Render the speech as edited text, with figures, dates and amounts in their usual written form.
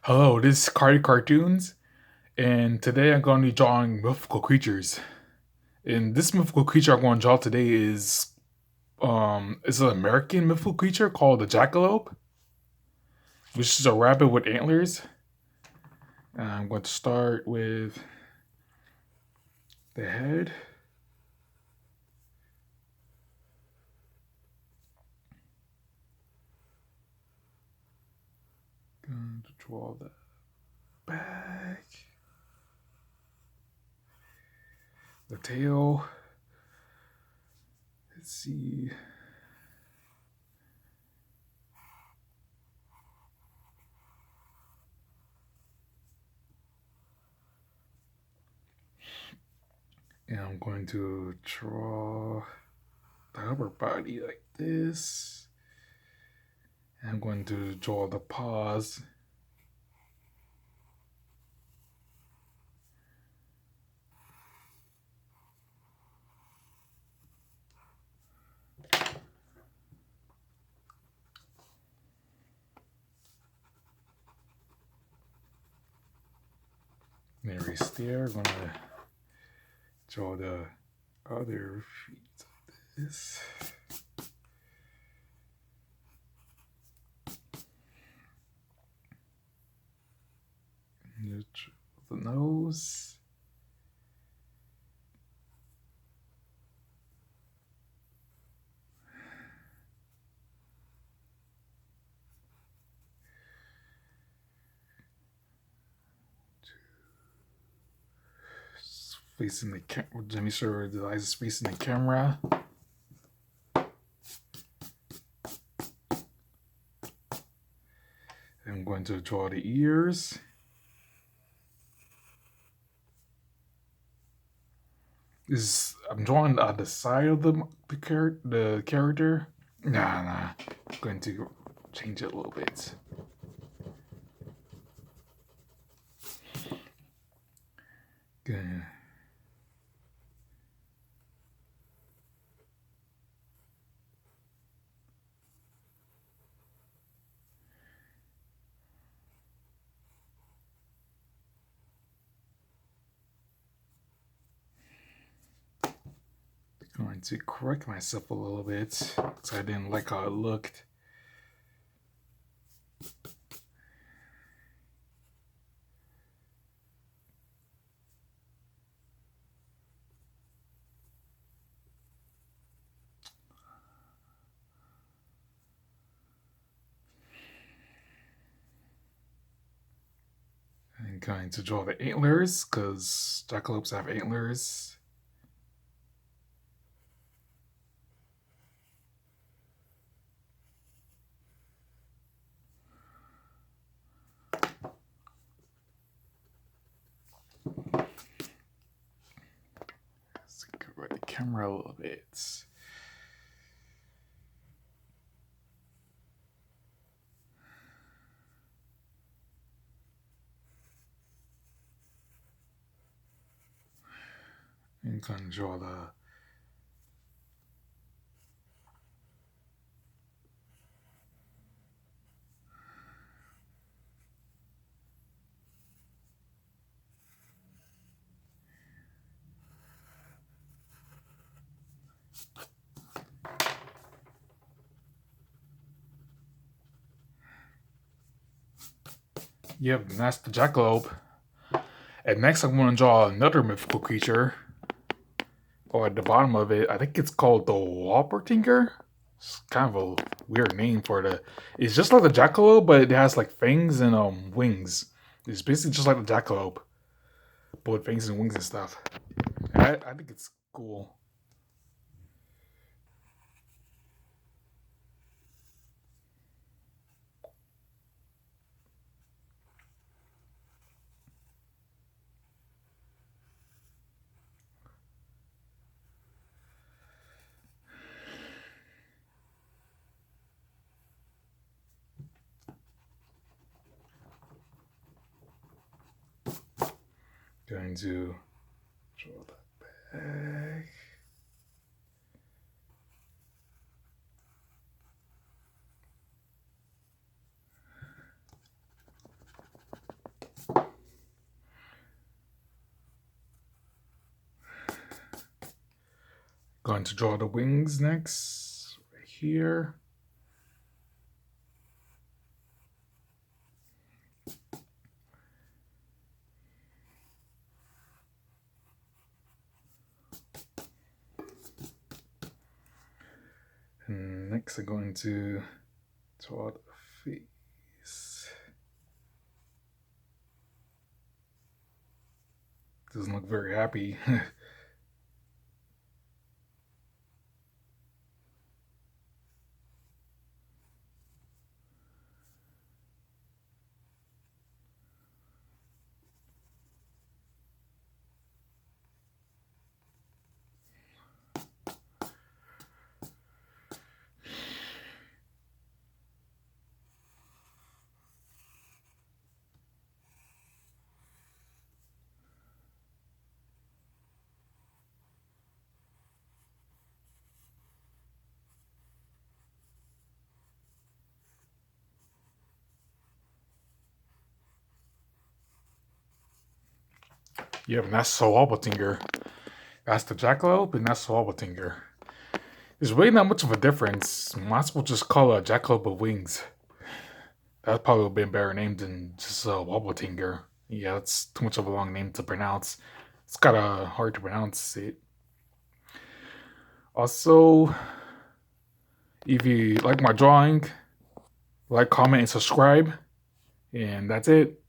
Hello, this is Cartoons, and today I'm going to be drawing mythical creatures. And this mythical creature I'm going to draw today is an American mythical creature called the jackalope, which is a rabbit with antlers. And I'm going to start with the head. Going to draw the back, the tail. Let's see. And I'm going to draw the upper body like this. And I'm going to draw the paws. Erase there. I'm gonna draw the other feet like this. And draw the nose. Facing the camera. Let me sure the eyes is facing the camera. I'm going to draw the ears. I'm drawing on the side of the character. Nah. I'm going to change it a little bit. Good. Going to correct myself a little bit because I didn't like how it looked. I'm going to draw the antlers because jackalopes have antlers. Let's cover the camera a little bit. And going to draw the Yep, and that's the jackalope. And next I'm going to draw another mythical creature. Or at the bottom of it, I think it's called the wolpertinger. It's kind of a weird name for the. It's just like the jackalope, but it has like fangs and wings. It's basically just like the jackalope, but with fangs and wings and stuff. And I think it's cool. Going to draw that back. going to draw the wings next, right here. And next I'm going to draw the face. Doesn't look very happy. Yep, and that's the wolpertinger. That's the jackalope, and that's the wolpertinger. There's really not much of a difference. Might as well just call it a jackalope with wings. That probably would have been a better name than just a wolpertinger. Yeah, it's too much of a long name to pronounce. It's kind of hard to pronounce it. Also, if you like my drawing, like, comment, and subscribe. And that's it.